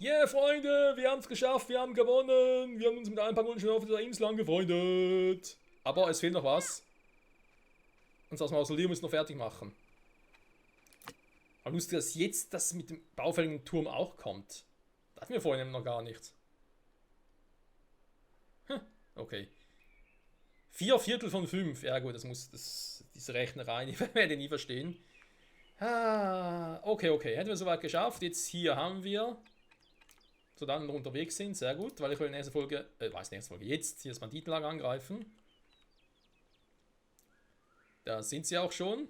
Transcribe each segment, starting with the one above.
Yeah, Freunde, wir haben es geschafft, wir haben gewonnen. Wir haben uns mit ein paar Minuten schon auf dieser Insel angefreundet. Aber es fehlt noch was. Und das Mausoleum müssen wir noch fertig machen. Aber lustig, dass jetzt das mit dem baufälligen Turm auch kommt. Das hatten wir vorhin noch gar nicht. Okay. 4/4 von 5. Ja gut, diese Rechnerei, die werde ich nie verstehen. Okay. Hätten wir soweit geschafft. Jetzt hier haben wir... So dann noch unterwegs sind, sehr gut, weil ich will in der nächsten Folge, jetzt hier das Banditenlager angreifen. Da sind sie auch schon.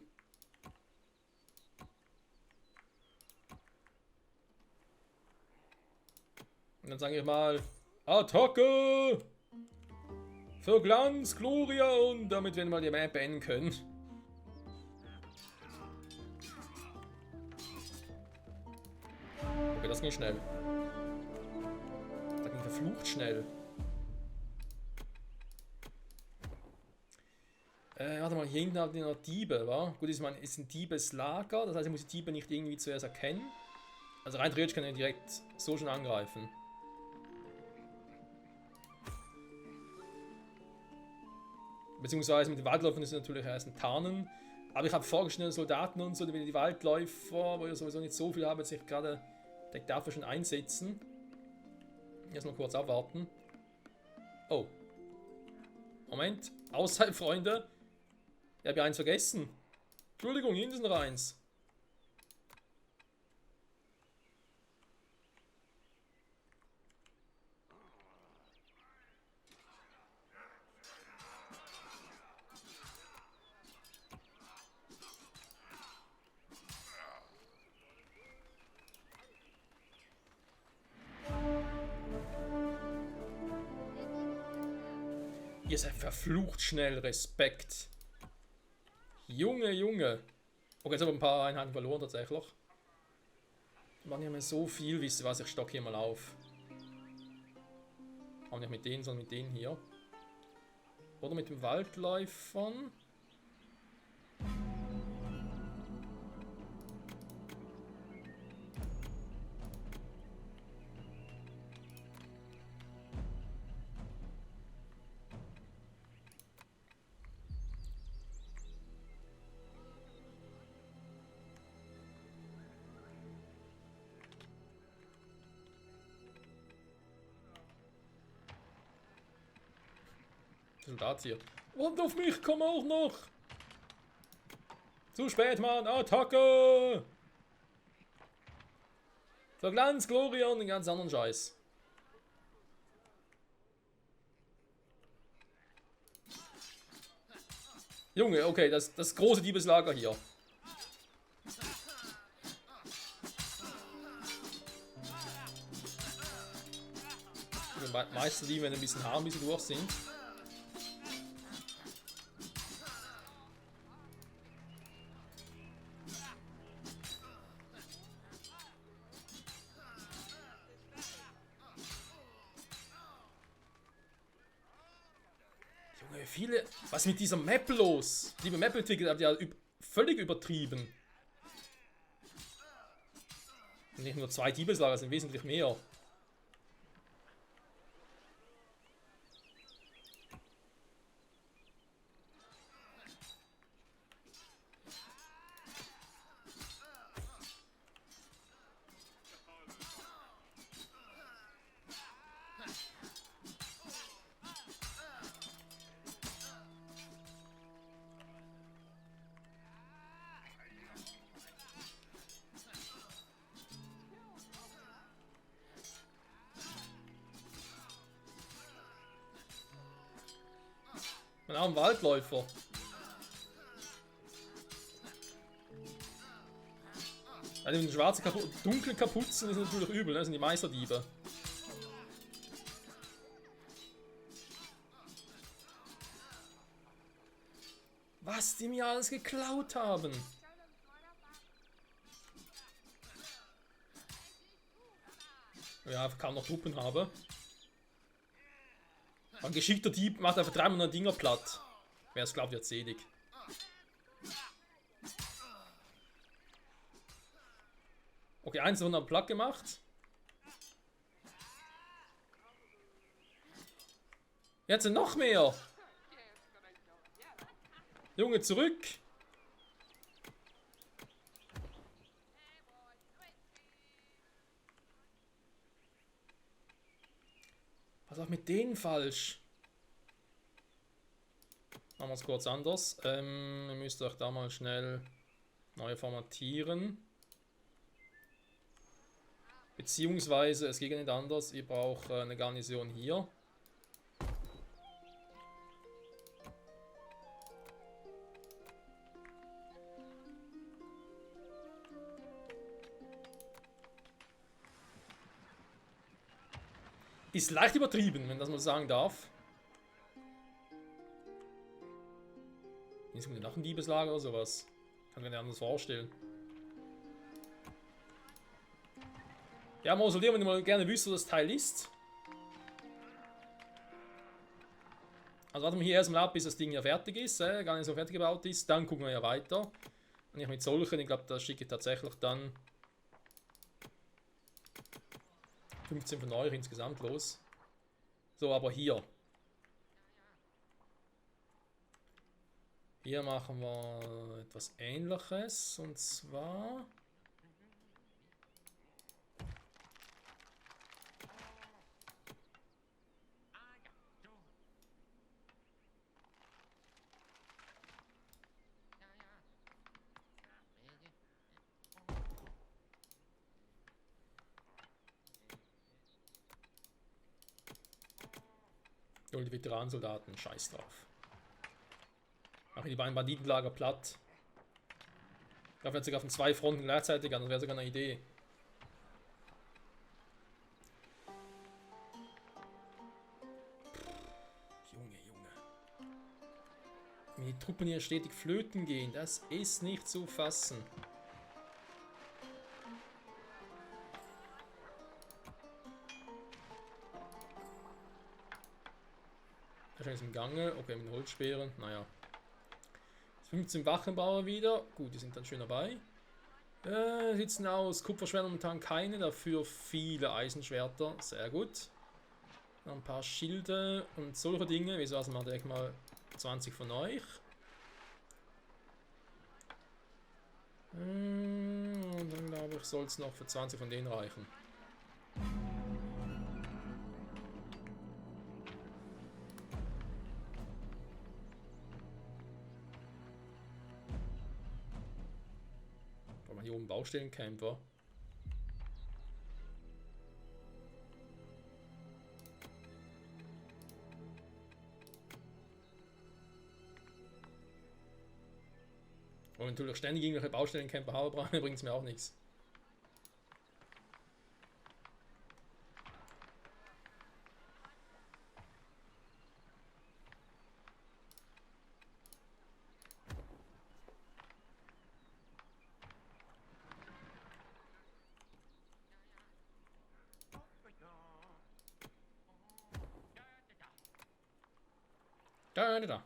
Und dann sage ich mal, Attacke! Für Glanz, Gloria und damit wir mal die Map beenden können. Okay, das ging schnell. Das ging verflucht schnell. Warte mal, hier hinten haben wir noch Diebe, wa? Gut, ist ein Diebeslager, das heißt, ich muss die Diebe nicht irgendwie zuerst erkennen. Also rein theoretisch kann ich direkt so schon angreifen. Beziehungsweise mit den Waldläufern ist es natürlich erst ein Tarnen. Aber ich habe vorgeschnittene Soldaten und so, die Waldläufer, wo ich sowieso nicht so viel habe, jetzt nicht gerade direkt dafür schon einsetzen. Erstmal kurz abwarten. Oh. Moment. Außerhalb, Freunde. Ich habe ja eins vergessen. Entschuldigung, hinten ist noch eins. Ihr seid verflucht schnell, Respekt. Junge. Okay, jetzt habe ich ein paar Einheiten verloren tatsächlich. Waren nicht mehr so viel, wisst ihr was, ich stocke hier mal auf. Auch nicht mit denen, sondern mit denen hier. Oder mit den Waldläufern. Soldat hier. Und auf mich komm auch noch! Zu spät, Mann! Attacke! Für Glanz, Gloria und den ganz anderen Scheiß. Junge, okay, das große Diebeslager hier. Die meisten Diebe, wenn ein bisschen Haar ein bisschen durch sind. Junge, viele... Was ist mit dieser Map los? Die Map entwickelt hat ja völlig übertrieben. Nicht nur 2 Diebeslager, sind wesentlich mehr. Mein armer Waldläufer. Also die schwarze dunkle Kapuzen ist natürlich übel, ne? Das sind die Meisterdiebe. Was die mir alles geklaut haben. Ja, kaum noch Truppen habe. Ein geschickter Dieb macht einfach 300 Dinger platt. Wer es glaubt, wird selig. Okay, eins davon haben platt gemacht. Jetzt sind noch mehr. Junge, zurück. Was ist auch mit denen falsch? Machen wir es kurz anders. Ihr müsst euch da mal schnell neu formatieren. Beziehungsweise, es geht nicht anders, ihr braucht eine Garnison hier. Ist leicht übertrieben, wenn das mal sagen darf. Ist noch ein Diebeslager oder sowas? Kann mir nicht anders vorstellen. Ja, Mausoleum, wenn ihr mal gerne wisst, wo das Teil ist. Also warten wir hier erstmal ab, bis das Ding ja fertig ist, gar nicht so fertig gebaut ist. Dann gucken wir ja weiter. Und ich mit solchen, ich glaube, da schicke ich tatsächlich dann 15 von euch insgesamt los. So, aber hier. Hier machen wir etwas Ähnliches. Und zwar... Und die Veteranensoldaten, scheiß drauf. Machen die beiden Banditenlager platt. Ich glaube, jetzt sogar von 2 Fronten gleichzeitig an, das wäre sogar eine Idee. Junge, Junge. Wenn die Truppen hier stetig flöten gehen, das ist nicht zu fassen. Wahrscheinlich ist im Gange. Okay, mit Holzspeeren. Naja. 15 Wachenbauer wieder. Gut, die sind dann schön dabei. Sitzen aus Kupferschwertern momentan keine, dafür viele Eisenschwerter. Sehr gut. Noch ein paar Schilde und solche Dinge. Wieso also mal direkt mal 20 von euch. Und dann glaube ich, soll es noch für 20 von denen reichen. Hier oben Baustellencamper. Und natürlich ständig irgendwelche Baustellencamper habe, bringt es mir auch nichts. Da.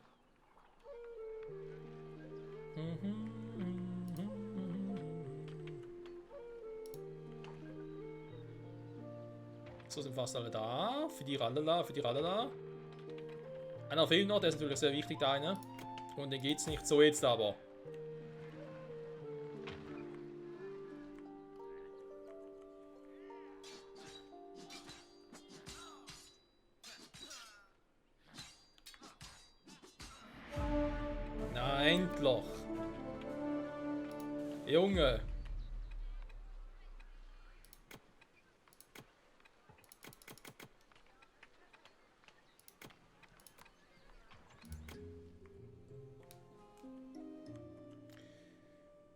So sind fast alle da. Für die Rallala, für die Rallala. Einer fehlt noch, der ist natürlich sehr wichtig, der eine. Und den geht's nicht. So jetzt aber. Na, endlich. Junge.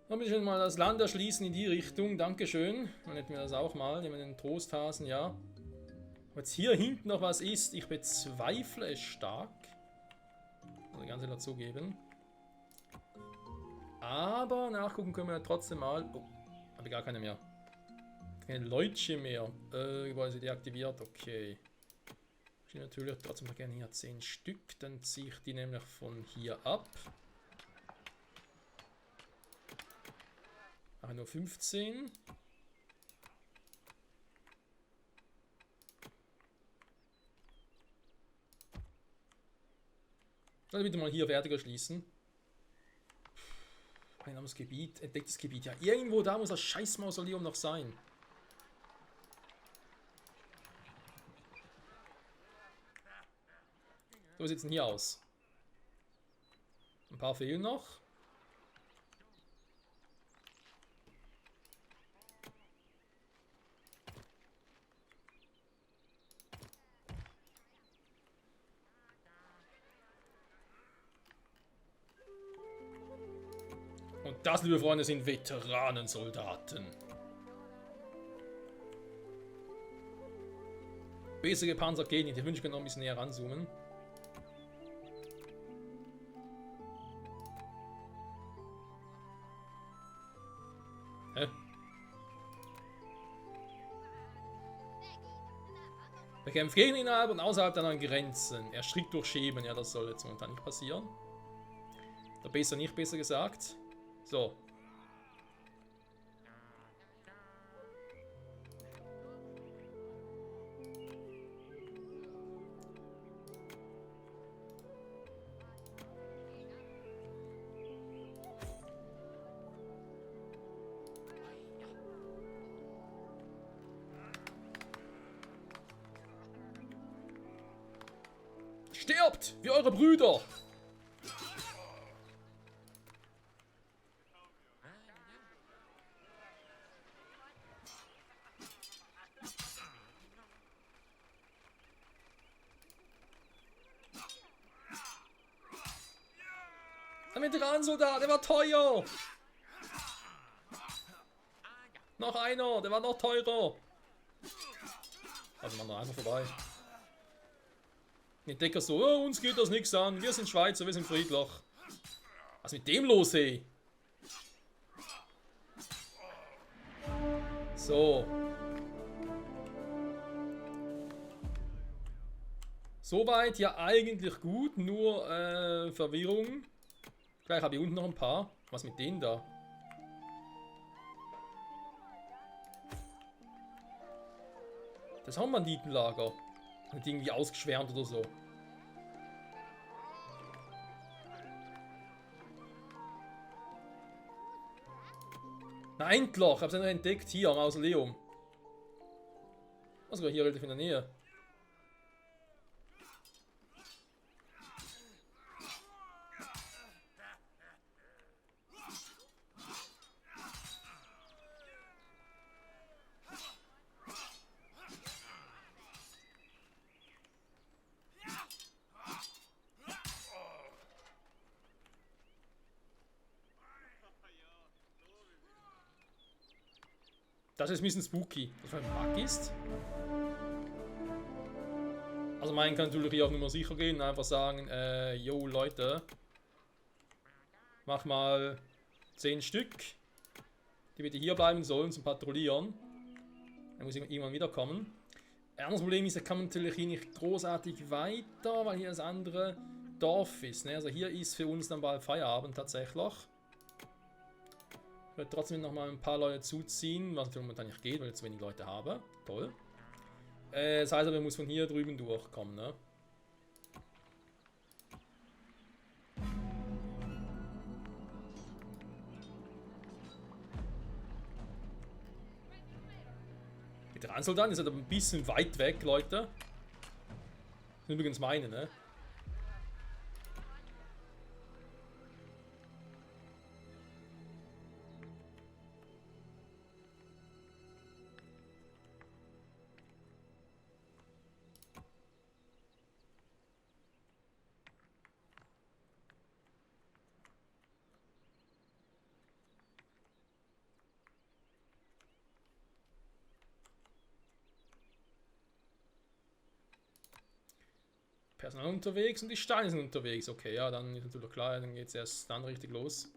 Dann will ich mal das Land erschließen in die Richtung. Dankeschön. Dann hätten wir das auch mal. Nehmen wir den Trosthasen, ja. Ob jetzt hier hinten noch was ist, ich bezweifle es stark. Also ganz ehrlich dazugeben. Aber nachgucken können wir trotzdem mal. Oh, habe ich gar keine mehr. Keine Leutchen mehr. Gebäude sind deaktiviert. Okay. Ich will natürlich trotzdem noch gerne hier 10 Stück. Dann ziehe ich die nämlich von hier ab. Mache nur 15. Dann bitte mal hier fertig erschließen. Einsames Gebiet, entdecktes Gebiet. Ja, irgendwo da muss das scheiß Mausoleum noch sein. So, wie sieht es denn hier aus? Ein paar fehlen noch. Und das, liebe Freunde, sind Veteranensoldaten. Bessere Panzer gehen nicht. Ich wünsche, ich könnte noch ein bisschen näher ranzoomen. Hä? Bekämpft Gegner innerhalb und außerhalb deiner Grenzen. Erschrickt durch Schäben. Ja, das soll jetzt momentan nicht passieren. Oder besser nicht, besser gesagt. So. Stirbt, wie eure Brüder! Ein Veteranensoldat, der war teuer! Noch einer, der war noch teurer! Also man da einfach vorbei. Die Entdecker so, oh, uns geht das nichts an, wir sind Schweizer, wir sind Friedloch. Was ist mit dem los, ey? So. Soweit ja eigentlich gut, nur Verwirrung. Gleich habe ich unten noch ein paar. Was mit denen da? Das ist auch ein Banditenlager. Sind die irgendwie ausgeschwärmt oder so. Ein Endloch, ich habe es ja noch entdeckt. Hier am Mausoleum. Also hier relativ in der Nähe. Das ist ein bisschen spooky, dass man ein Bug ist. Also man kann natürlich hier auch nur mal sicher gehen und einfach sagen, yo Leute, mach mal 10 Stück, die bitte hier bleiben sollen zum Patrouillieren. Dann muss ich irgendwann wiederkommen. Anderes Problem ist, da kann man natürlich hier nicht großartig weiter, weil hier das andere Dorf ist. Ne? Also hier ist für uns dann bald Feierabend tatsächlich. Ich werde trotzdem noch mal ein paar Leute zuziehen, was natürlich momentan nicht geht, weil ich zu wenig Leute habe. Toll. Das heißt aber, ich muss von hier drüben durchkommen, ne? Veteranensoldaten ist halt aber ein bisschen weit weg, Leute. Das sind übrigens meine, ne? Personal unterwegs und die Steine sind unterwegs. Okay, ja, dann ist natürlich klar, dann geht es erst dann richtig los.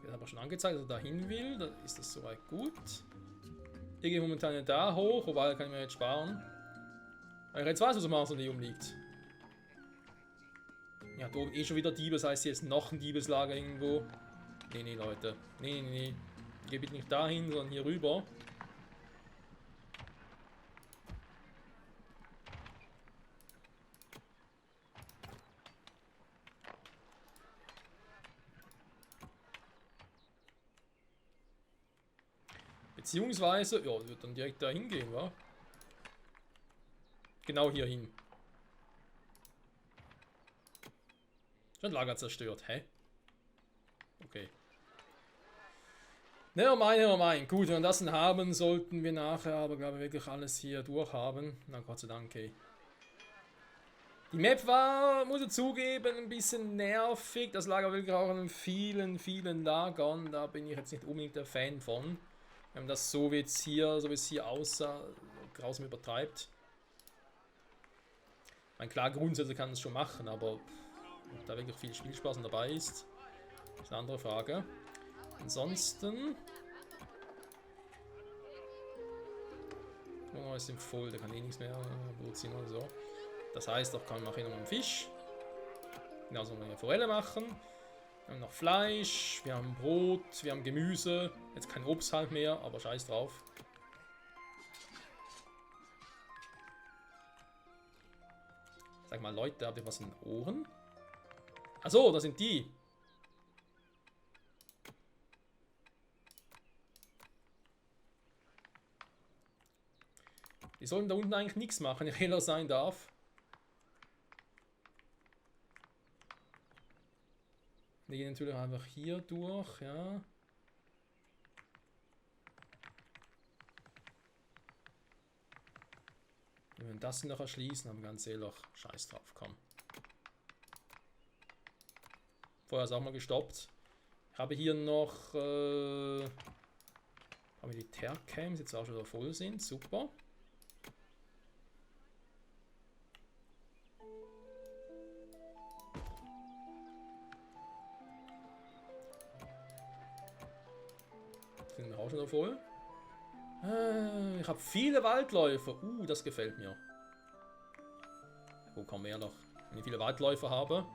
Das habe ich schon angezeigt, dass er dahin will. Dann ist das soweit gut. Ich gehe momentan nicht da hoch, wobei kann ich mir jetzt sparen. Weil ich jetzt weiß, was am Mausoleum liegt. Ja, da oben eh schon wieder Diebe, das heißt, hier ist noch ein Diebeslager irgendwo. Nee, Leute. Nee. Geh bitte nicht dahin, sondern hier rüber. Beziehungsweise, ja, wird dann direkt da hingehen, wa? Genau hier hin. Schon Lager zerstört, hä? Okay. Nevermind. Gut, wenn wir das dann haben, sollten wir nachher aber, glaube ich, wirklich alles hier durchhaben. Na, Gott sei Dank, okay. Die Map war, muss ich zugeben, ein bisschen nervig. Das lag aber wirklich auch an vielen Lagern. Da bin ich jetzt nicht unbedingt der Fan von. Wenn das so wie jetzt hier, so wie es hier aussah, grausam übertreibt. Ich meine, klar, grundsätzlich kann es schon machen, aber ob da wirklich viel Spielspaß dabei ist eine andere Frage. Ansonsten... Oh, ist im Voll, der kann eh nichts mehr produzieren oder so. Das heißt, auch kann man nachher noch einen Fisch. Genauso wie wir eine Forelle machen. Wir haben noch Fleisch, wir haben Brot, wir haben Gemüse. Jetzt kein Obst halt mehr, aber scheiß drauf. Sag mal, Leute, habt ihr was in den Ohren? Achso, das sind die. Die sollen da unten eigentlich nichts machen, wenn Hehler sein darf. Wir gehen natürlich einfach hier durch, ja. Wir werden das noch erschließen, haben ganz ehrlich Scheiß drauf, komm. Vorher ist auch mal gestoppt. Ich habe hier noch Militärcamps, jetzt auch schon wieder voll sind, super. Sind wir auch schon wieder voll. Ich habe viele Waldläufer. Das gefällt mir. Wo kann mehr noch? Wenn ich viele Waldläufer habe.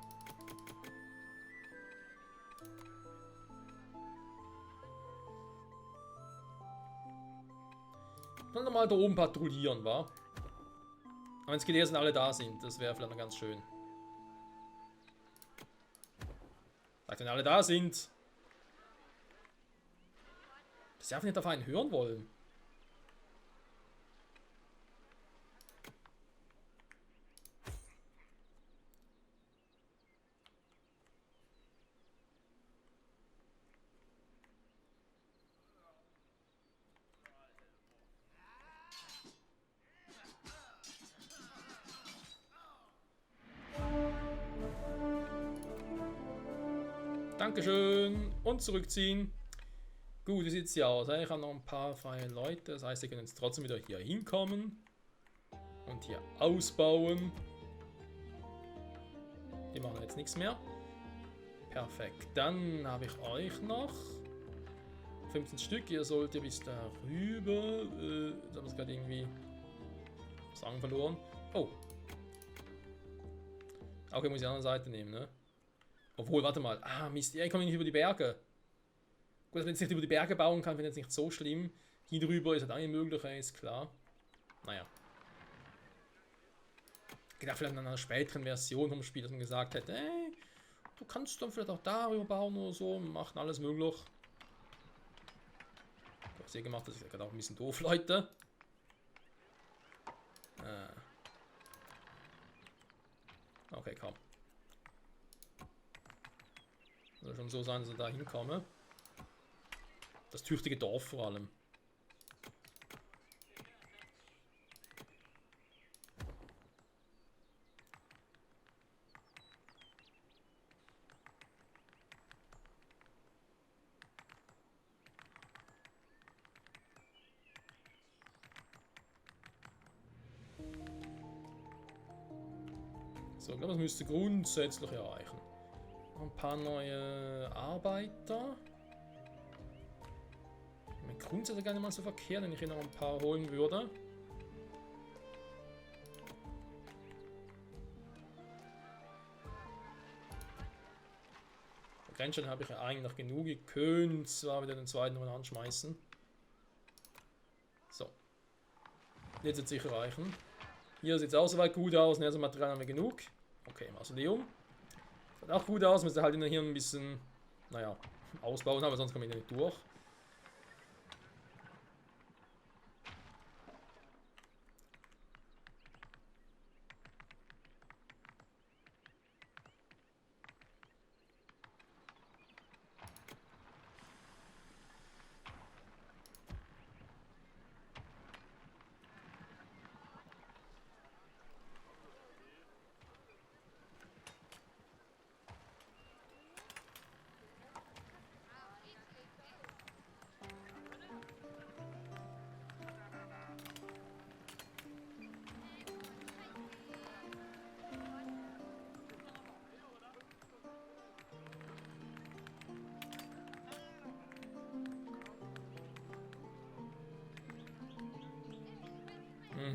Dann nochmal da oben patrouillieren, wa? Aber wenn es gelesen alle da sind, das wäre vielleicht noch ganz schön. Sagt, wenn alle da sind. Dass sie einfach nicht auf einen hören wollen. Dankeschön. Und zurückziehen. Gut, wie sieht es hier aus? Ich habe noch ein paar freie Leute. Das heißt, sie können jetzt trotzdem wieder hier hinkommen. Und hier ausbauen. Die machen jetzt nichts mehr. Perfekt. Dann habe ich euch noch. 15 Stück. Ihr sollt ja bis darüber. Jetzt haben wir gerade irgendwie Sagen verloren. Oh. Okay, muss ich die andere Seite nehmen, ne? Obwohl, warte mal. Ah, Mist. Ja, ich komme nicht über die Berge. Gut, dass man jetzt nicht über die Berge bauen kann, finde ich jetzt nicht so schlimm. Hier drüber ist halt eine Möglichkeit, ist klar. Naja. Ich gedacht, vielleicht in einer späteren Version vom Spiel, dass man gesagt hätte, ey, du kannst dann vielleicht auch darüber bauen oder so, machen alles möglich. Ich habe sehr gemacht, das ist gerade auch ein bisschen doof, Leute. Okay, komm. Soll schon so sein, dass ich da hinkomme. Das tüchtige Dorf vor allem. So, ich glaube, das müsste grundsätzlich erreichen. Noch ein paar neue Arbeiter. Mein grundsätzlich gar nicht mal so verkehrt, wenn ich hier noch ein paar holen würde. Grenzstein habe ich ja eigentlich noch genug. Ich könnte zwar wieder den zweiten noch anschmeißen. So. Jetzt wird es sicher reichen. Hier sieht es auch soweit gut aus. Material haben wir genug. Okay, Mausoleum. Sieht auch gut aus. Müsste halt hier ein bisschen, naja, ausbauen, aber sonst komme ich nicht durch.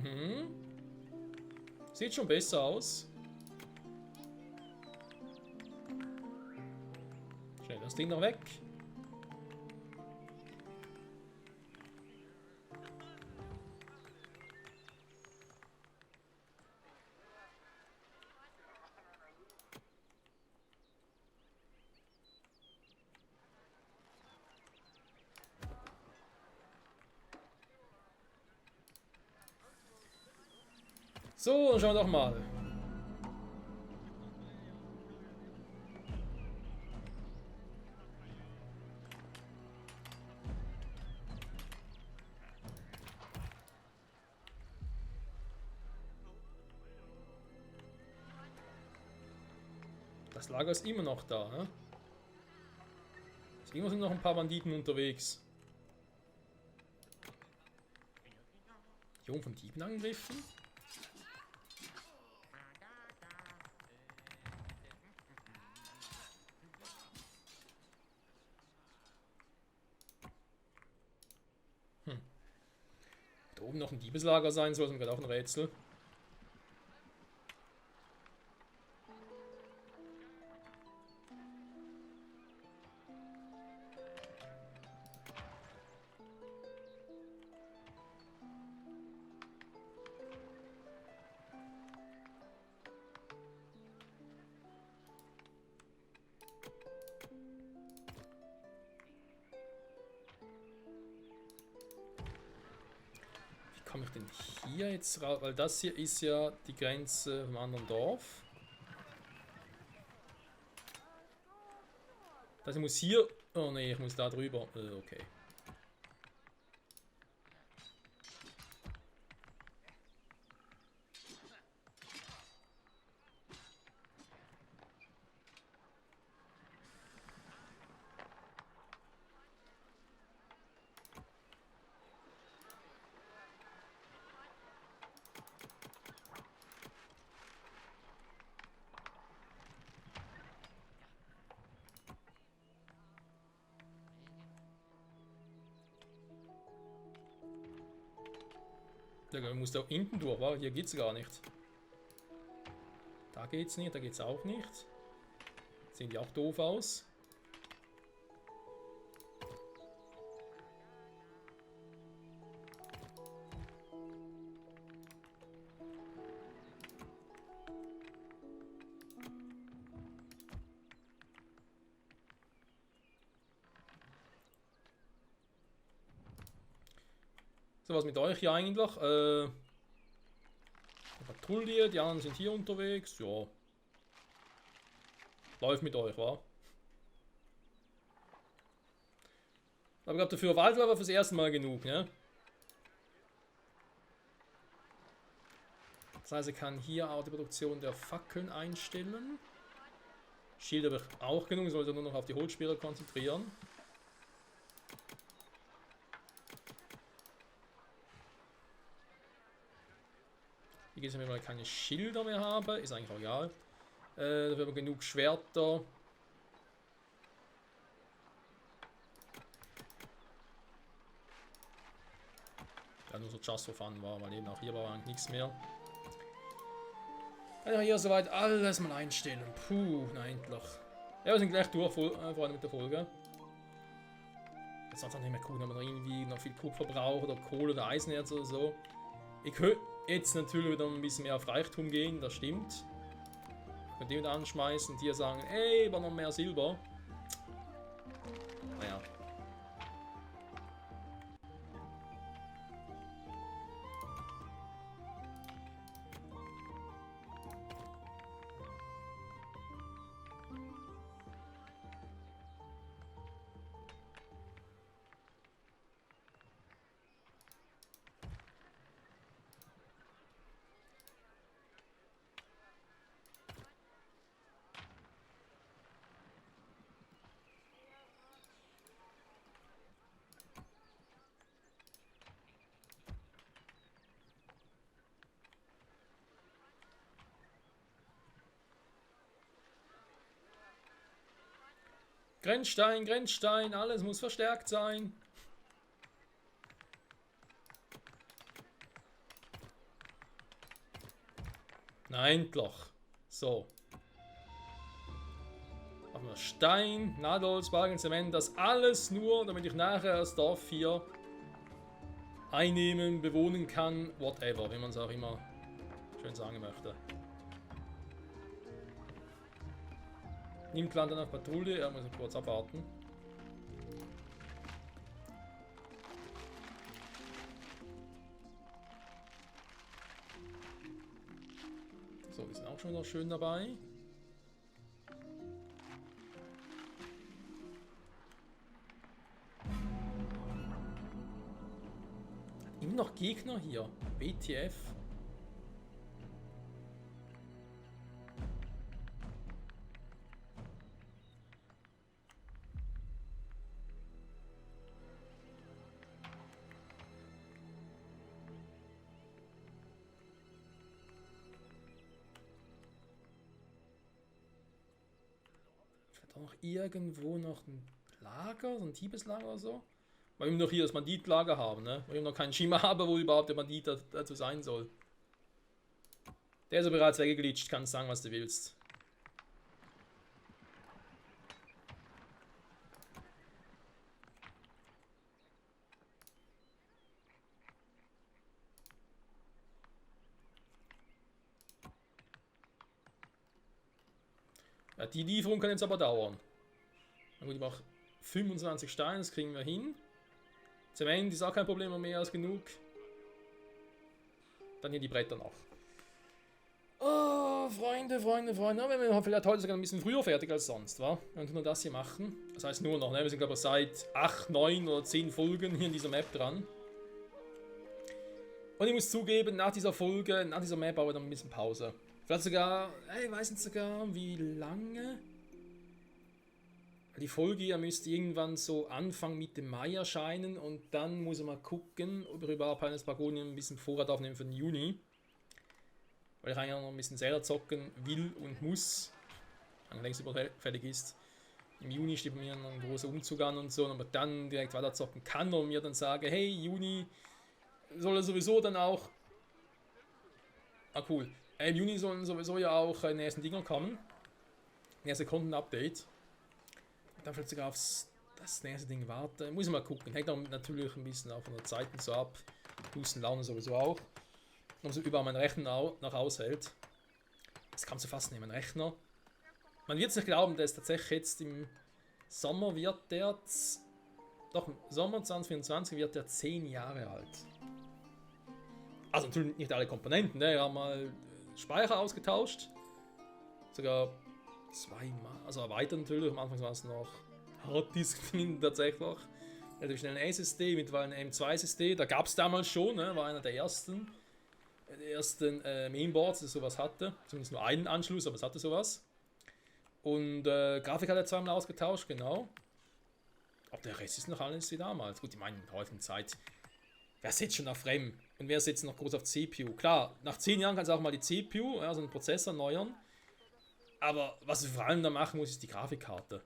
Mhm. Sieht schon besser aus. Schnell das Ding noch weg. So, dann schauen wir doch mal. Das Lager ist immer noch da, ne? Irgendwo sind noch ein paar Banditen unterwegs. Hier oben von Dieben angegriffen? Da oben noch ein Diebeslager sein soll, ist mir gerade auch ein Rätsel. Wie komme ich denn hier jetzt raus? Weil das hier ist ja die Grenze vom anderen Dorf. Das heißt, ich muss hier... Oh ne, ich muss da drüber. Okay. Der muss da hinten durch, wa? Hier geht's gar nicht. Da geht's nicht, da geht's auch nicht. Sehen die auch doof aus? So, was mit euch hier eigentlich? Patrouille, die anderen sind hier unterwegs. Ja. Läuft mit euch, wa? Aber ich glaube, dafür Waldläufer fürs erste Mal genug, ne? Das heißt, ich kann hier auch die Produktion der Fackeln einstellen. Schild habe ich auch genug, ich sollte nur noch auf die Holzspeere konzentrieren. Hier geht es mir, weil ich keine Schilder mehr habe. Ist eigentlich auch egal. Dafür haben wir genug Schwerter. Ja, nur so just for fun war, weil eben auch hier war eigentlich nichts mehr. Ja, hier soweit alles mal einstellen. Puh, na endlich. Ja, wir sind gleich durch, Freunde, mit der Folge. Jetzt ist es nicht mehr cool, wenn man noch irgendwie noch viel Kupfer braucht oder Kohle oder Eisenerz oder so. Ich könnte jetzt natürlich wieder ein bisschen mehr auf Reichtum gehen, das stimmt. Könnt ihr wieder anschmeißen und hier sagen, ey, war noch mehr Silber. Naja. Grenzstein, Grenzstein, alles muss verstärkt sein. Endlich. So. Machen wir Stein, Nadelholz, Balken, Zement. Das alles nur, damit ich nachher das Dorf hier einnehmen, bewohnen kann. Whatever, wie man es auch immer schön sagen möchte. Nimmt Land dann auf Patrouille. Er muss kurz abwarten. So, die sind auch schon wieder schön dabei. Immer noch Gegner hier. WTF. Da noch irgendwo noch ein Lager, so ein Tiebeslager oder so. Weil wir noch hier das Banditlager haben, ne? Weil wir noch keinen Schimmer haben, wo überhaupt der Bandit dazu sein soll. Der ist ja bereits weggeglitscht, kannst sagen, was du willst. Ja, die Lieferung kann jetzt aber dauern. Na gut, ich mache 25 Steine, das kriegen wir hin. Zement ist auch kein Problem, mehr als genug. Dann hier die Bretter noch. Oh, Freunde. Aber wir haben vielleicht heute sogar ein bisschen früher fertig als sonst, wa? Und nur das hier machen. Das heißt nur noch, ne? Wir sind glaube ich seit 8, 9 oder 10 Folgen hier in dieser Map dran. Und ich muss zugeben, nach dieser Folge, nach dieser Map, aber dann ein bisschen Pause. Vielleicht sogar, ich weiß nicht sogar, wie lange. Die Folge hier müsste irgendwann so Anfang Mitte Mai erscheinen und dann muss ich mal gucken, ob ich überhaupt eines Pagonien ein bisschen Vorrat aufnehmen für den Juni. Weil ich eigentlich noch ein bisschen selber zocken will und muss. Längst überfällig ist. Im Juni steht mir noch ein großer Umzug an und so, aber dann direkt weiter zocken kann und mir dann sage, hey, Juni soll er sowieso dann auch. Ah, cool. Im Juni sollen sowieso ja auch die ersten Dinger kommen. Das erste Content-Update. Dann vielleicht sogar aufs das nächste Ding warten. Muss ich mal gucken. Hängt auch natürlich ein bisschen auch von der Zeit und so ab. Husten, Laune sowieso auch. Und so überall mein Rechner noch aushält. Das kannst du fast nehmen, mein Rechner. Man wird es nicht glauben, der ist tatsächlich jetzt im Sommer wird der. Doch, im Sommer 2024 wird der 10 Jahre alt. Also natürlich nicht alle Komponenten, ne? Wir haben mal Speicher ausgetauscht. Sogar zweimal, also erweitert natürlich. Am Anfang war es noch Harddisk drin tatsächlich. Relativ schnell ein SSD, mittlerweile ein M2 SSD. Da gab es damals schon, ne? War einer der ersten Mainboards, das sowas hatte. Zumindest nur einen Anschluss, aber es hatte sowas. Und Grafik hat er zweimal ausgetauscht, genau. Aber der Rest ist noch alles wie damals. Gut, ich meine, in der heutigen Zeit, wer sitzt schon auf RAM und wer sitzt noch groß auf CPU? Klar, nach 10 Jahren kannst du auch mal die CPU, also einen Prozessor erneuern. Aber was du vor allem da machen musst, ist die Grafikkarte.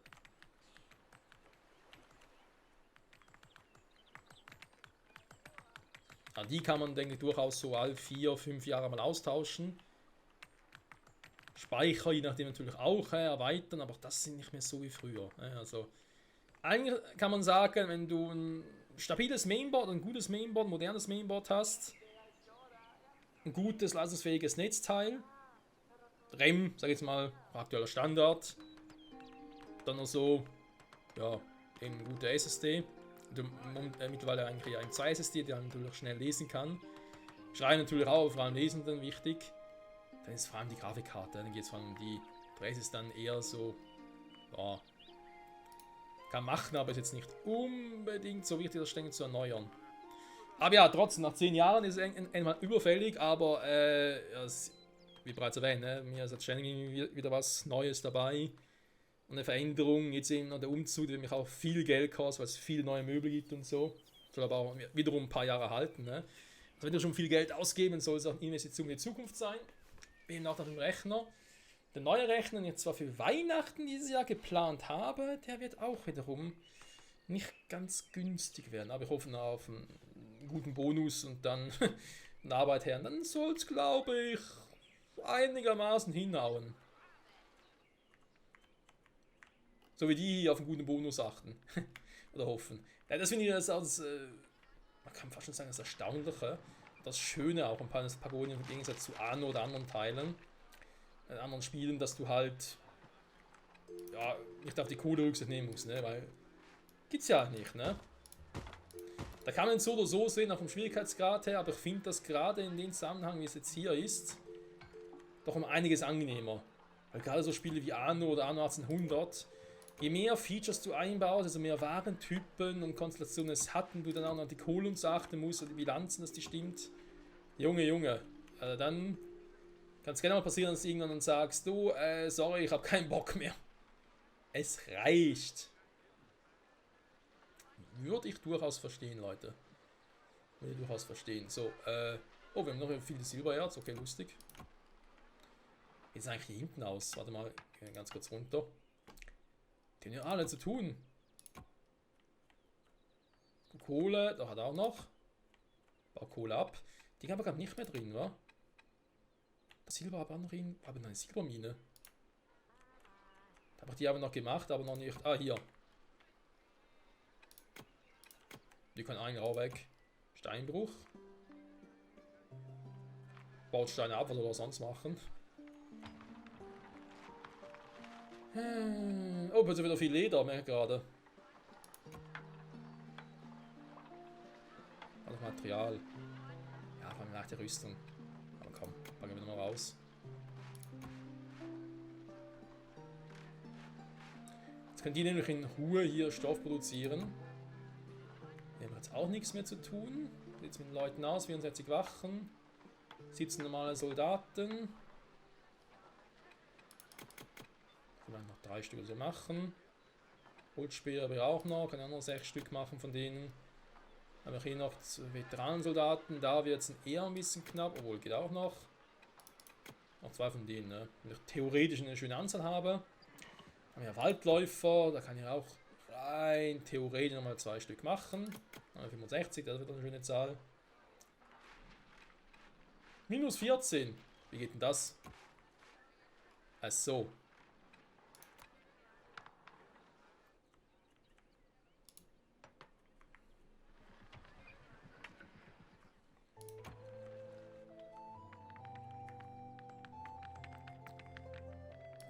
Ja, die kann man, denke ich, durchaus so alle 4, 5 Jahre mal austauschen. Speicher, je nachdem natürlich auch erweitern, aber das sind nicht mehr so wie früher. Also, eigentlich kann man sagen, wenn du ein stabiles Mainboard, ein gutes Mainboard, ein modernes Mainboard hast, ein gutes, leistungsfähiges Netzteil, RAM, sag ich jetzt mal, aktueller Standard, dann noch so, ja, eben gute SSD, mittlerweile eigentlich ein 2 SSD, der natürlich schnell lesen kann. Schreien natürlich auch, vor allem lesen dann wichtig. Dann ist vor allem die Grafikkarte, dann geht es vor allem um die. Der Rest ist dann eher so, ja, kann machen, aber ist jetzt nicht unbedingt so wichtig, das Stängel zu erneuern. Aber ja, trotzdem, nach 10 Jahren ist es einmal überfällig, aber wie bereits erwähnt, ne, mir ist jetzt ständig wieder was Neues dabei. Und eine Veränderung, jetzt eben noch der Umzug, der mich auch viel Geld kostet, weil es viele neue Möbel gibt und so. Soll aber auch wiederum ein paar Jahre halten. Ne? Also wenn du schon viel Geld ausgeben, soll es auch eine Investition in die Zukunft sein. Bin auch nach dem Rechner. Der neue Rechner, den ich zwar für Weihnachten dieses Jahr geplant habe, der wird auch wiederum nicht ganz günstig werden. Aber ich hoffe noch auf einen guten Bonus und dann eine Arbeit her. Und dann soll es, glaube ich, so einigermaßen hinhauen. So wie die hier auf einen guten Bonus achten. Oder hoffen. Ja, das finde ich als man kann fast schon sagen, das Erstaunliche. Das Schöne auch an Pagonien im Gegensatz zu Anno oder anderen Teilen. In anderen Spielen, dass du halt ja, nicht auf die Kohle Rücksicht nehmen musst, ne? Weil gibt's ja nicht, ne? Da kann man so oder so sehen, auch vom Schwierigkeitsgrad her, aber ich finde das gerade in dem Zusammenhang, wie es jetzt hier ist, doch um einiges angenehmer. Weil gerade so Spiele wie Anno oder Anno 1800, je mehr Features du einbaust, also mehr Warentypen und Konstellationen es hat und du dann auch noch die Kohle und so achten musst oder die Bilanzen, dass die stimmt. Junge, dann kann es gerne mal passieren, dass du irgendwann dann sagst, du, sorry, ich habe keinen Bock mehr. Es reicht. Würde ich durchaus verstehen, Leute. Würde ich durchaus verstehen. So, oh, wir haben noch viele Silbererz. Okay, lustig. Wie sieht es eigentlich hier hinten aus? Warte mal, ganz kurz runter. Die haben ja alle zu tun. Kohle, da hat er auch noch. Bau Kohle ab. Die haben wir gerade nicht mehr drin, wa? Das Silber aber noch in. Aber eine Silbermine. Da habe ich die aber noch gemacht, aber noch nicht. Ah, hier. Die können eigentlich auch weg. Steinbruch. Baut Steine ab, was soll er sonst machen? Oh, plötzlich wieder viel Leder, merke ich gerade. Also Material. Ja, vor allem nach der Rüstung. Aber komm, packen wir wieder mal raus. Jetzt können die nämlich in Ruhe hier Stoff produzieren. Wir haben jetzt auch nichts mehr zu tun. Sieht es mit den Leuten aus, 64 Wachen. 17 normale Soldaten. Vielleicht noch 3 Stück so machen. Holzspeer habe ich auch noch, kann ich auch noch 6 Stück machen von denen. Dann habe ich hier noch Veteranensoldaten, da wird es eher ein bisschen knapp, obwohl geht auch noch. Noch 2 von denen, ne? Wenn ich theoretisch eine schöne Anzahl habe. Dann haben wir Waldläufer, da kann ich auch rein theoretisch nochmal 2 Stück machen. 65, das wird eine schöne Zahl. Minus 14. Wie geht denn das? Ach so.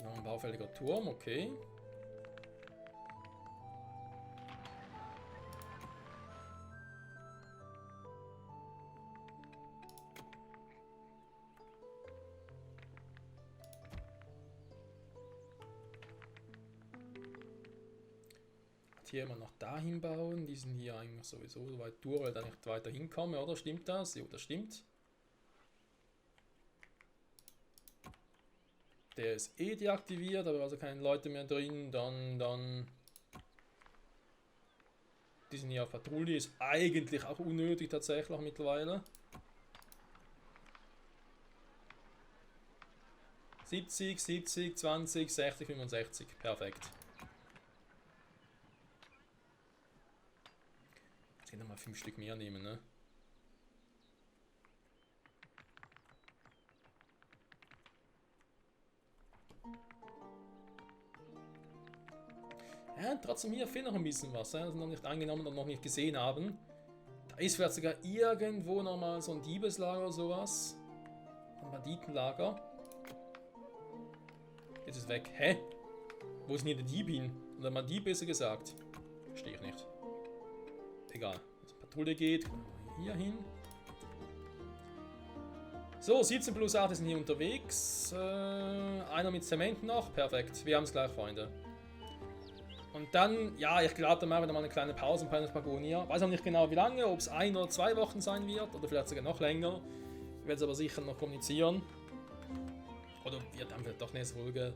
Noch ein baufälliger Turm, okay. Hier immer noch dahin bauen. Die sind hier eigentlich sowieso so weit durch, weil ich da nicht weiter hinkomme, oder? Stimmt das? Jo, das stimmt. Der ist eh deaktiviert, aber also keine Leute mehr drin. Dann. Die sind hier auf Patrouille. Ist eigentlich auch unnötig tatsächlich auch mittlerweile. 70, 70, 20, 60, 65. Perfekt. Jetzt kann ich nochmal 5 Stück mehr nehmen, ne? Ja, trotzdem hier fehlt noch ein bisschen was, das noch nicht angenommen und noch nicht gesehen haben. Da ist vielleicht sogar irgendwo nochmal so ein Diebeslager oder sowas. Ein Banditenlager. Jetzt ist es weg. Hä? Wo ist denn hier der Dieb hin? Oder mal Dieb besser gesagt? Verstehe ich nicht. Egal. Also Patrouille geht. Hier hin. So, 17 plus 8 sind hier unterwegs. Einer mit Zement noch. Perfekt. Wir haben es gleich, Freunde. Und dann, ja, ich glaube, dann machen wir noch mal eine kleine Pause in Planet Pagonia. Weiß auch nicht genau wie lange, ob es 1 oder 2 Wochen sein wird oder vielleicht sogar noch länger. Ich werde es aber sicher noch kommunizieren. Oder wird dann vielleicht doch nächste Folge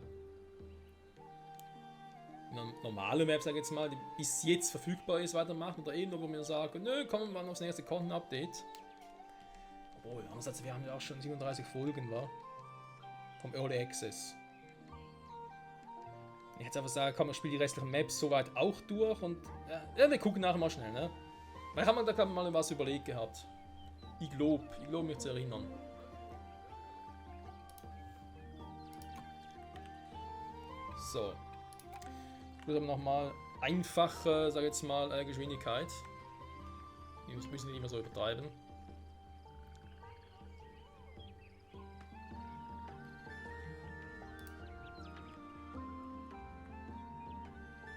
eine normale Map, sage ich jetzt mal, die bis jetzt verfügbar ist, weitermachen. Oder eben, wo wir sagen, nö, kommen wir mal aufs nächste Content-Update. Obwohl, wir haben ja auch schon 37 Folgen, wa? Vom Early Access. Ich hätte einfach sagen, komm, ich spiele die restlichen Maps soweit auch durch und ja, wir gucken nachher mal schnell, ne? Weil ich habe mir da glaube ich mal was überlegt gehabt. Ich glaube mich zu erinnern. So. Gut, aber nochmal einfache, sag jetzt mal, Geschwindigkeit. Die müssen wir nicht immer so übertreiben.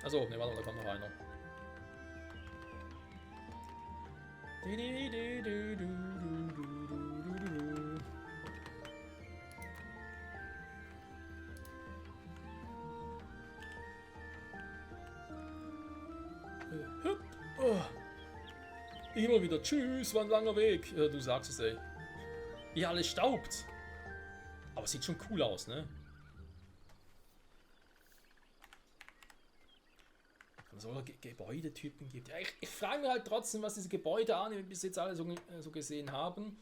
Achso, ne, warte mal, da kommt noch einer. Oh. Immer wieder tschüss, war ein langer Weg. Ja, du sagst es, ey. Wie alles staubt. Aber sieht schon cool aus, ne? So Gebäudetypen gibt. Ja, ich frage mich halt trotzdem, was diese Gebäude an, die wir bis jetzt alle so gesehen haben,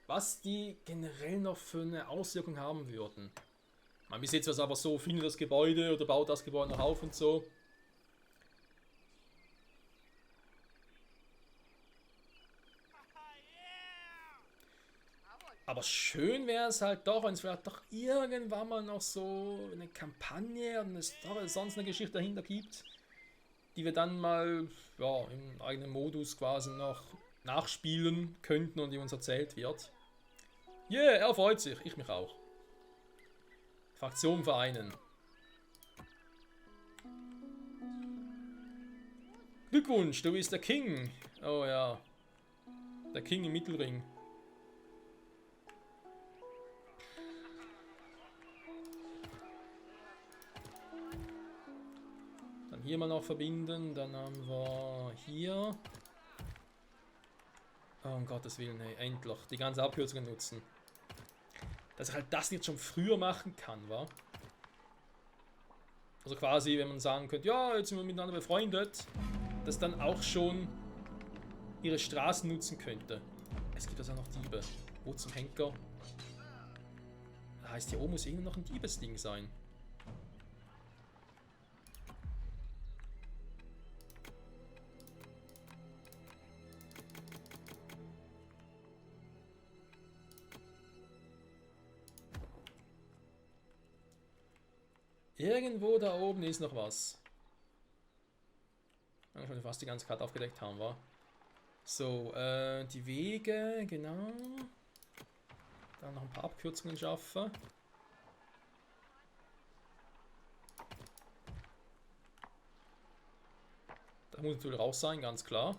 was die generell noch für eine Auswirkung haben würden. Man bis jetzt was aber so, findet das Gebäude oder baut das Gebäude noch auf und so. Aber schön wäre es halt doch, wenn es vielleicht doch irgendwann mal noch so eine Kampagne oder eine Story oder sonst eine Geschichte dahinter gibt, die wir dann mal ja, im eigenen Modus quasi noch nachspielen könnten und die uns erzählt wird. Yeah, er freut sich, ich mich auch. Fraktion vereinen. Glückwunsch, du bist der King. Oh ja, der King im Mittelring. Hier mal noch verbinden, dann haben wir hier. Oh, um Gottes Willen, hey, endlich. Die ganze Abkürzungen nutzen. Dass ich halt das jetzt schon früher machen kann, wa? Also quasi, wenn man sagen könnte, ja, jetzt sind wir miteinander befreundet, dass dann auch schon ihre Straßen nutzen könnte. Es gibt also auch noch Diebe. Wo zum Henker? Das heißt, hier oben muss irgendwie noch ein Diebesding sein. Irgendwo da oben ist noch was. Ich schon fast die ganze Karte aufgedeckt haben, war. So, die Wege, genau. Dann noch ein paar Abkürzungen schaffen. Da muss natürlich raus sein, ganz klar.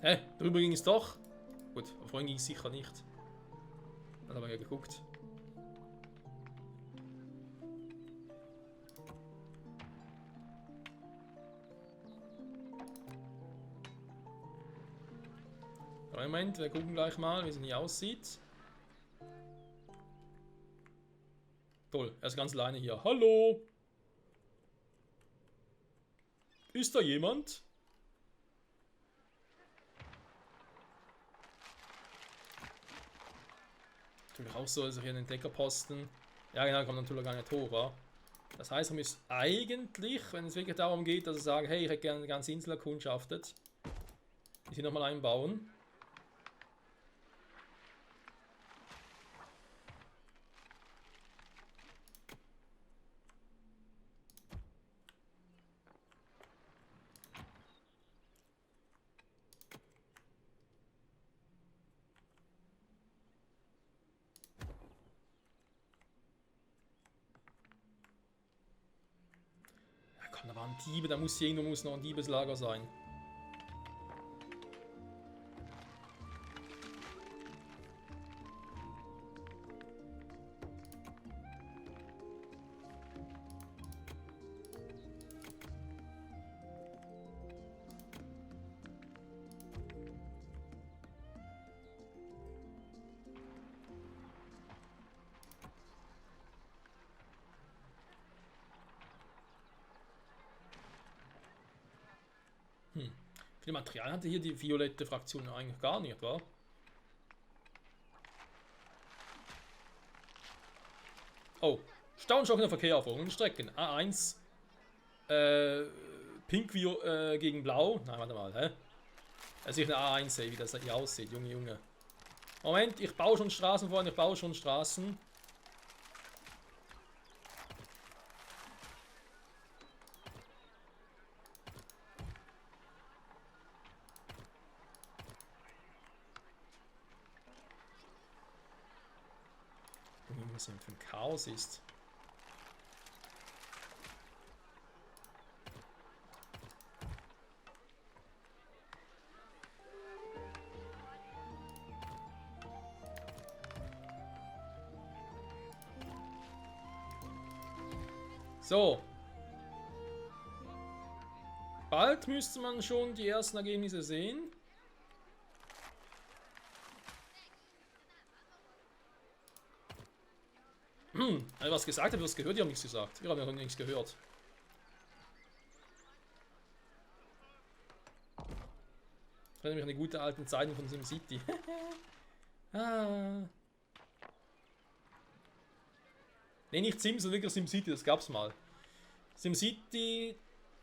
Hä? Drüber ging es doch. Gut, vorhin ging es sicher nicht. Dann haben wir ja geguckt. Moment, wir gucken gleich mal, wie es hier aussieht. Toll, er ist ganz alleine hier. Hallo! Ist da jemand? Natürlich auch so, also hier einen Entdeckerposten. Ja genau, kommt natürlich gar nicht hoch, wa? Das heißt, man müsste eigentlich, wenn es wirklich darum geht, dass sie sagen, hey, ich hätte gerne eine ganze Insel erkundschaftet, die hier nochmal einbauen. Da waren Diebe, da muss irgendwo noch ein Diebeslager sein. Viel Material hatte hier die violette Fraktion eigentlich gar nicht, wa? Oh, staunstockender Verkehr auf folgenden Strecken. A1, Pink gegen Blau. Nein, warte mal, hä? Also ich eine A1 sehe, wie das hier aussieht, Junge, Junge. Moment, ich baue schon Straßen vorhin, ich baue schon Straßen. Was hier für ein Chaos ist. So. Bald müsste man schon die ersten Ergebnisse sehen. Hat er was gesagt? Habt ihr was gehört? Ich habe nichts gesagt. Ich habe noch nichts gehört. Ich erinnere mich an die guten alten Zeiten von SimCity. Ah. Ne, nicht Sims, sondern wirklich SimCity, das gab's mal. SimCity,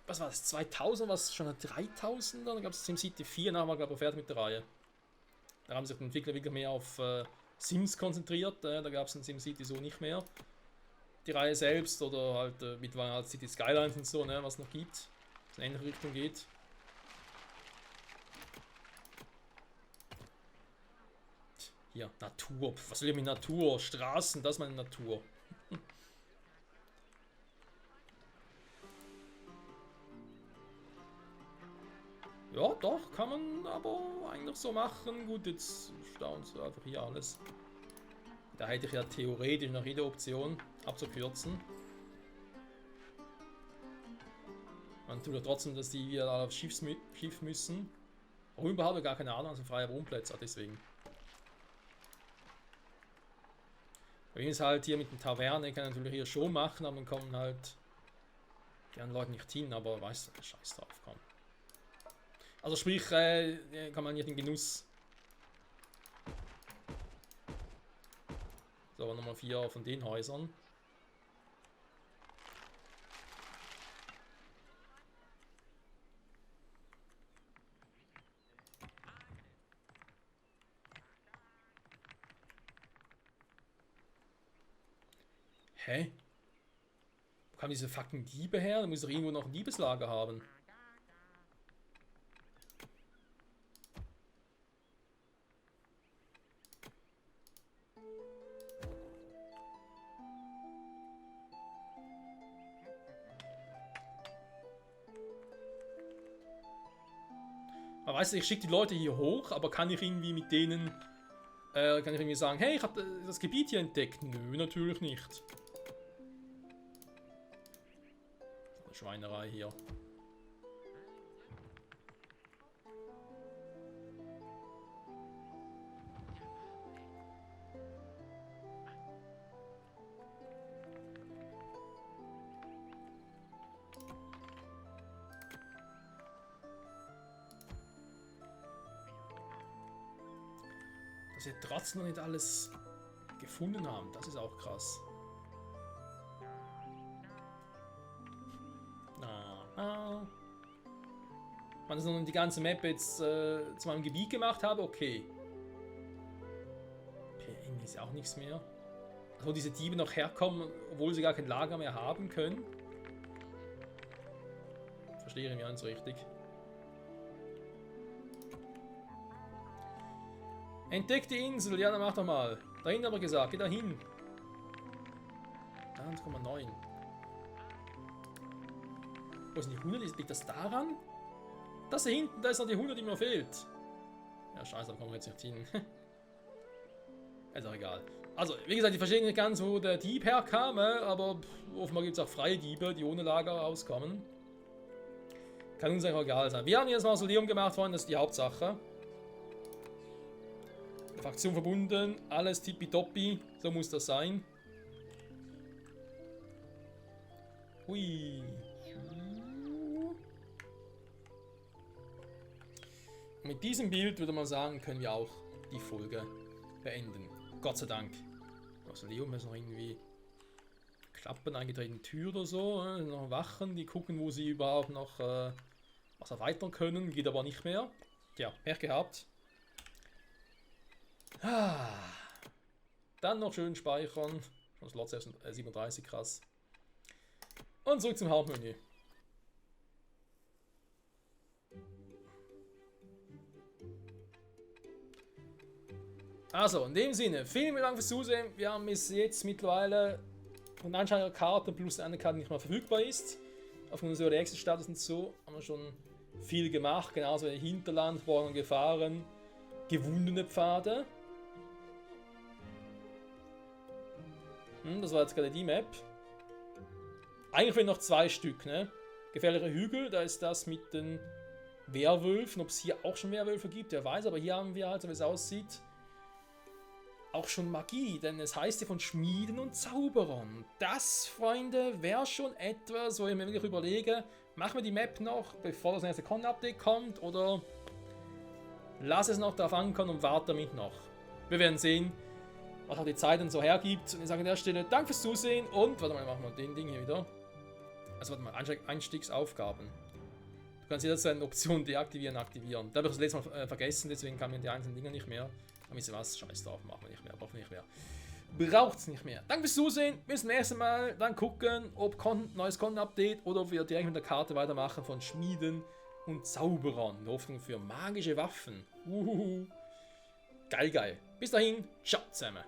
was war das? 2000, was schon 3000? Dann gab es SimCity 4, nachher war glaube ich fertig mit der Reihe. Da haben sich die Entwickler wirklich mehr auf Sims konzentriert, da gab es in SimCity so nicht mehr. Die Reihe selbst oder halt mittlerweile halt City Skylines und so, ne, was noch gibt, was in eine ähnliche Richtung geht. Hier, Natur. Was will ich mit Natur? Straßen, das ist meine Natur. Ja, doch, kann man aber eigentlich so machen. Gut, jetzt staunst du einfach hier alles. Da hätte ich ja theoretisch noch jede Option abzukürzen. Man tut ja trotzdem, dass die wieder aufs Schiff müssen. Rüber habe ich gar keine Ahnung, also freie Wohnplätze, deswegen. Bei ihm ist halt hier mit den Taverne, kann natürlich hier schon machen, aber dann kommen halt die anderen Leute nicht hin, aber weißt du, scheiß drauf, komm. Also sprich, kann man nicht den Genuss. So, Nummer 4 von den Häusern. Hä? Wo kamen diese fucking Diebe her? Da muss doch irgendwo noch ein Diebeslager haben. Aber weißt du, ich schicke die Leute hier hoch, aber kann ich irgendwie mit denen, kann ich irgendwie sagen, hey, ich habe das Gebiet hier entdeckt? Nö, natürlich nicht. Eine Schweinerei hier. Dass sie trotzdem noch nicht alles gefunden haben, das ist auch krass. Wenn ich noch die ganze Map jetzt zu meinem Gebiet gemacht habe, okay. Irgendwie ist ja auch nichts mehr. Wo diese Diebe noch herkommen, obwohl sie gar kein Lager mehr haben können. Verstehe ich mir nicht so richtig. Entdeckt die Insel, ja, dann mach doch mal. Dahin aber gesagt, geh da hin. 1,9. Wo sind die 100? Liegt das daran? Das hier hinten, da ist noch die 100, die mir fehlt. Ja, scheiße, da kommen wir jetzt nicht hin. Ist auch egal. Also, wie gesagt, ich verstehe nicht ganz, wo der Dieb herkam, aber offenbar gibt es auch freie Diebe, die ohne Lager rauskommen. Kann uns einfach egal sein. Wir haben hier das Mausoleum gemacht, Freunde, das ist die Hauptsache. Fraktion verbunden, alles tippitoppi, so muss das sein. Hui. Mit diesem Bild würde man sagen, können wir auch die Folge beenden. Gott sei Dank. Mausoleum ist noch irgendwie Klappen eingetretene Tür oder so. Noch Wachen, die gucken, wo sie überhaupt noch was erweitern können. Geht aber nicht mehr. Tja, Pech gehabt. Dann noch schön speichern. Schon Slot 37, krass. Und zurück zum Hauptmenü. Also, in dem Sinne, vielen Dank fürs Zusehen. Wir haben bis jetzt mittlerweile von anscheinend einer Karte plus eine Karte nicht mehr verfügbar ist. Aufgrund des Early Access Status und so haben wir schon viel gemacht. Genauso wie Hinterland, Borgen gefahren, gewundene Pfade. Das war jetzt gerade die Map. Eigentlich fehlen noch 2 Stück, ne? Gefährliche Hügel, da ist das mit den Werwölfen. Ob es hier auch schon Werwölfe gibt, wer weiß. Aber hier haben wir halt, so wie es aussieht, auch schon Magie, denn es heißt ja von Schmieden und Zauberern. Das, Freunde, wäre schon etwas, wo ich mir wirklich überlege, machen wir die Map noch, bevor das nächste Con-Update kommt, oder lass es noch darauf ankommen und warte damit noch. Wir werden sehen, was auch die Zeit dann so hergibt. Und ich sage an der Stelle, danke fürs Zusehen und, warte mal, machen wir den Ding hier wieder. Also warte mal, Einstiegsaufgaben. Du kannst jederzeit eine Option deaktivieren, aktivieren. Da habe ich das letzte Mal vergessen, deswegen kann man die einzelnen Dinge nicht mehr. Aber wisst ihr was? Scheiß drauf, machen wir nicht mehr, brauchen wir nicht mehr. Braucht's nicht mehr. Danke fürs Zusehen, bis zum nächsten Mal. Dann gucken, ob neues Content-Update oder ob wir direkt mit der Karte weitermachen von Schmieden und Zauberern. Hoffnung für magische Waffen. Geil, geil. Bis dahin, ciao zusammen.